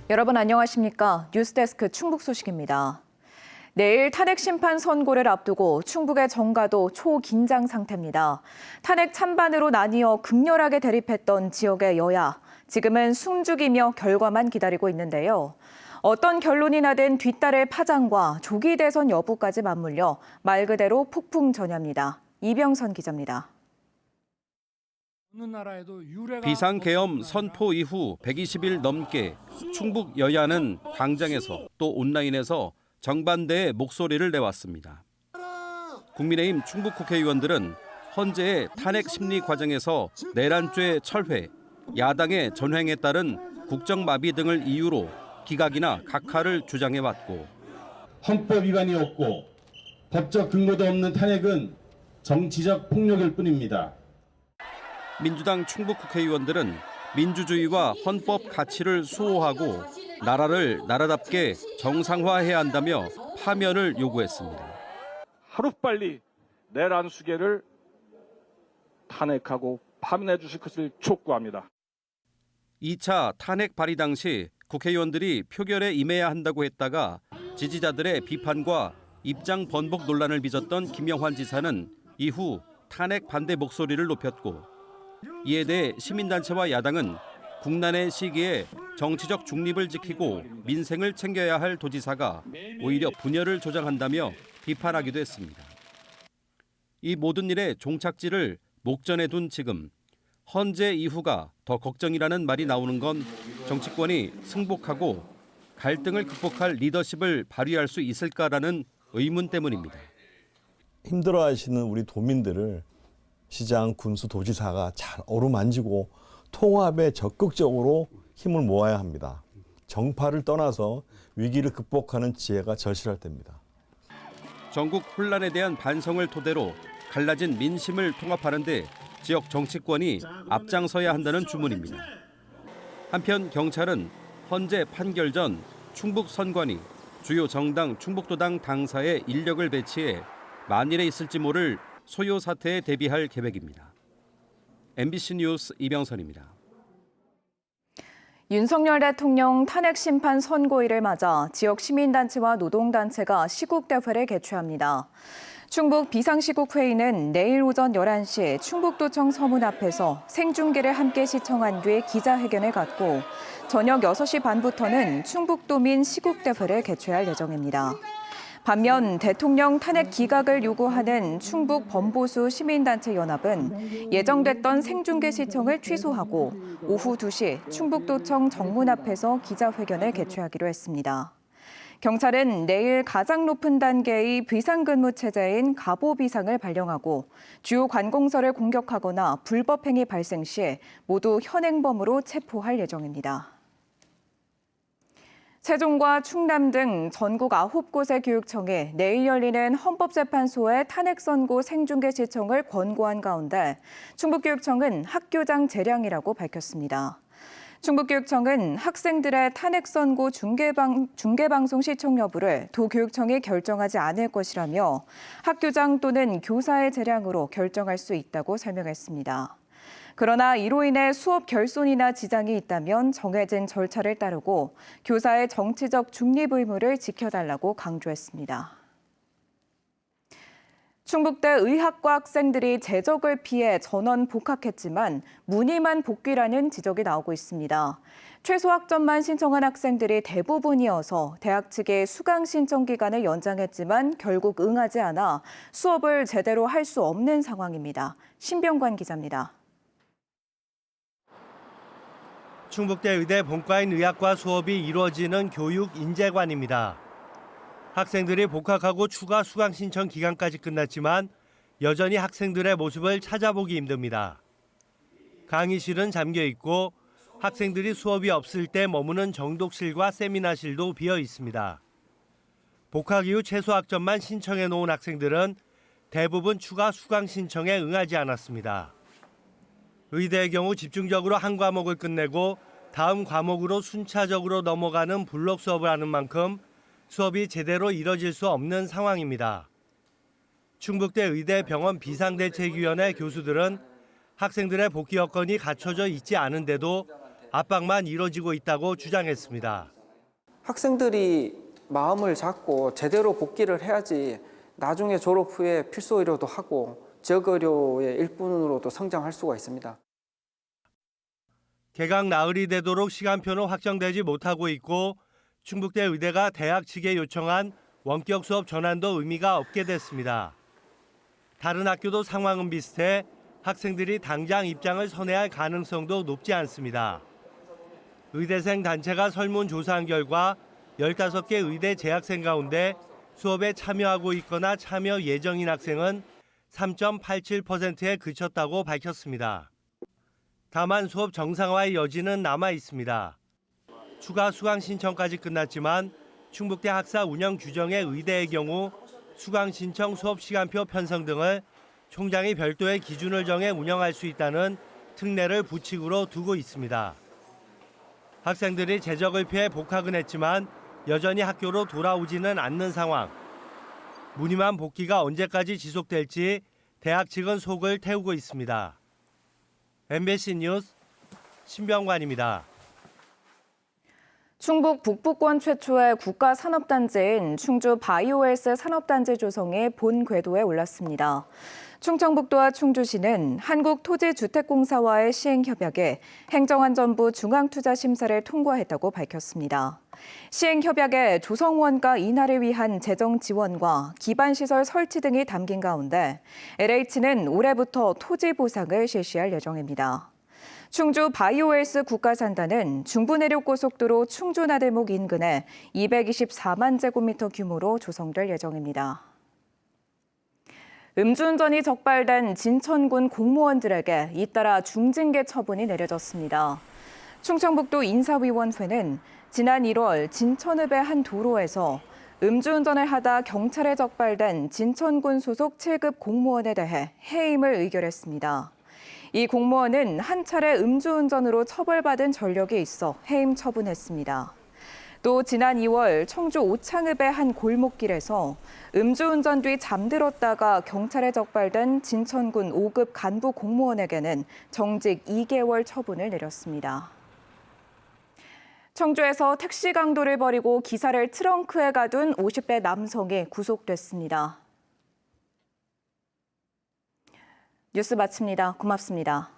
여러분 안녕하십니까? 뉴스데스크 충북 소식입니다. 내일 탄핵 심판 선고를 앞두고 충북의 정가도 초긴장 상태입니다. 탄핵 찬반으로 나뉘어 극렬하게 대립했던 지역의 여야, 지금은 숨죽이며 결과만 기다리고 있는데요. 어떤 결론이 나든 뒤따를 파장과 조기 대선 여부까지 맞물려 말 그대로 폭풍전야입니다. 이병선 기자입니다. 비상계엄 선포 이후 120일 넘게 충북 여야는 광장에서 또 온라인에서 정반대의 목소리를 내왔습니다. 국민의힘 충북 국회의원들은 헌재의 탄핵 심리 과정에서 내란죄 철회, 야당의 전횡에 따른 국정마비 등을 이유로 기각이나 각하를 주장해왔고, 헌법 위반이 없고 법적 근거도 없는 탄핵은 정치적 폭력일 뿐입니다. 민주당 충북 국회의원들은 민주주의와 헌법 가치를 수호하고 나라를 나라답게 정상화해야 한다며 파면을 요구했습니다. 하루빨리 내란 수괴를 탄핵하고 파면해 주실 것을 촉구합니다. 2차 탄핵 발의 당시 국회의원들이 표결에 임해야 한다고 했다가 지지자들의 비판과 입장 번복 논란을 빚었던 김영환 지사는 이후 탄핵 반대 목소리를 높였고, 이에 대해 시민단체와 야당은 국난의 시기에 정치적 중립을 지키고 민생을 챙겨야 할 도지사가 오히려 분열을 조장한다며 비판하기도 했습니다. 이 모든 일의 종착지를 목전에 둔 지금, 헌재 이후가 더 걱정이라는 말이 나오는 건 정치권이 승복하고 갈등을 극복할 리더십을 발휘할 수 있을까라는 의문 때문입니다. 힘들어하시는 우리 도민들을 시장, 군수, 도지사가 잘 어루만지고 통합에 적극적으로 힘을 모아야 합니다. 정파를 떠나서 위기를 극복하는 지혜가 절실할 때입니다. 전국 혼란에 대한 반성을 토대로 갈라진 민심을 통합하는 데 지역 정치권이 앞장서야 한다는 주문입니다. 한편 경찰은 헌재 판결 전 충북 선관위, 주요 정당 충북도당 당사에 인력을 배치해 만일에 있을지 모를 소요 사태에 대비할 계획입니다. MBC 뉴스 이병선입니다. 윤석열 대통령 탄핵 심판 선고일을 맞아 지역 시민단체와 노동단체가 시국대회를 개최합니다. 충북 비상시국회의는 내일 오전 11시 충북도청 서문 앞에서 생중계를 함께 시청한 뒤 기자회견을 갖고 저녁 6시 반부터는 충북도민 시국대회를 개최할 예정입니다. 반면 대통령 탄핵 기각을 요구하는 충북 범보수 시민단체 연합은 예정됐던 생중계 시청을 취소하고 오후 2시 충북도청 정문 앞에서 기자회견을 개최하기로 했습니다. 경찰은 내일 가장 높은 단계의 비상근무 체제인 가보 비상을 발령하고 주요 관공서를 공격하거나 불법 행위 발생 시 모두 현행범으로 체포할 예정입니다. 세종과 충남 등 전국 9곳의 교육청이 내일 열리는 헌법재판소의 탄핵 선고 생중계 시청을 권고한 가운데 충북교육청은 학교장 재량이라고 밝혔습니다. 충북교육청은 학생들의 탄핵 선고 중계방송 시청 여부를 도교육청이 결정하지 않을 것이라며 학교장 또는 교사의 재량으로 결정할 수 있다고 설명했습니다. 그러나 이로 인해 수업 결손이나 지장이 있다면 정해진 절차를 따르고 교사의 정치적 중립 의무를 지켜달라고 강조했습니다. 충북대 의학과 학생들이 제적을 피해 전원 복학했지만 무늬만 복귀라는 지적이 나오고 있습니다. 최소 학점만 신청한 학생들이 대부분이어서 대학 측이 수강 신청 기간을 연장했지만 결국 응하지 않아 수업을 제대로 할 수 없는 상황입니다. 신병관 기자입니다. 충북대 의대 본과인 의학과 수업이 이루어지는 교육인재관입니다. 학생들이 복학하고 추가 수강 신청 기간까지 끝났지만 여전히 학생들의 모습을 찾아보기 힘듭니다. 강의실은 잠겨 있고 학생들이 수업이 없을 때 머무는 정독실과 세미나실도 비어 있습니다. 복학 이후 최소 학점만 신청해 놓은 학생들은 대부분 추가 수강 신청에 응하지 않았습니다. 의대의 경우 집중적으로 한 과목을 끝내고 다음 과목으로 순차적으로 넘어가는 블록 수업을 하는 만큼 수업이 제대로 이뤄질 수 없는 상황입니다. 충북대 의대 병원 비상대책위원회 교수들은 학생들의 복귀 여건이 갖춰져 있지 않은데도 압박만 이뤄지고 있다고 주장했습니다. 학생들이 마음을 잡고 제대로 복귀를 해야지 나중에 졸업 후에 필수 의료도 하고 지역 의료의 일꾼으로도 성장할 수가 있습니다. 개강 나흘이 되도록 시간표는 확정되지 못하고 있고 충북대 의대가 대학 측에 요청한 원격 수업 전환도 의미가 없게 됐습니다. 다른 학교도 상황은 비슷해 학생들이 당장 입장을 선회할 가능성도 높지 않습니다. 의대생 단체가 설문조사한 결과 15개 의대 재학생 가운데 수업에 참여하고 있거나 참여 예정인 학생은 3.87%에 그쳤다고 밝혔습니다. 다만 수업 정상화의 여지는 남아 있습니다. 추가 수강 신청까지 끝났지만 충북대 학사 운영 규정의 의대의 경우 수강 신청 수업 시간표 편성 등을 총장이 별도의 기준을 정해 운영할 수 있다는 특례를 부칙으로 두고 있습니다. 학생들이 재적을 피해 복학은 했지만 여전히 학교로 돌아오지는 않는 상황. 무늬만 복귀가 언제까지 지속될지 대학 측은 속을 태우고 있습니다. MBC 뉴스 신병관입니다. 충북 북부권 최초의 국가산업단지인 충주 바이오헬스 산업단지 조성이 본 궤도에 올랐습니다. 충청북도와 충주시는 한국토지주택공사와의 시행협약에 행정안전부 중앙투자심사를 통과했다고 밝혔습니다. 시행협약에 조성원가 인하를 위한 재정 지원과 기반시설 설치 등이 담긴 가운데 LH는 올해부터 토지 보상을 실시할 예정입니다. 충주 바이오헬스 국가산단은 중부내륙고속도로 충주나들목 인근에 224만 제곱미터 규모로 조성될 예정입니다. 음주운전이 적발된 진천군 공무원들에게 잇따라 중징계 처분이 내려졌습니다. 충청북도 인사위원회는 지난 1월 진천읍의 한 도로에서 음주운전을 하다 경찰에 적발된 진천군 소속 7급 공무원에 대해 해임을 의결했습니다. 이 공무원은 한 차례 음주운전으로 처벌받은 전력이 있어 해임 처분했습니다. 또 지난 2월 청주 오창읍의 한 골목길에서 음주운전 뒤 잠들었다가 경찰에 적발된 진천군 5급 간부 공무원에게는 정직 2개월 처분을 내렸습니다. 청주에서 택시 강도를 벌이고 기사를 트렁크에 가둔 50대 남성이 구속됐습니다. 뉴스 마칩니다. 고맙습니다.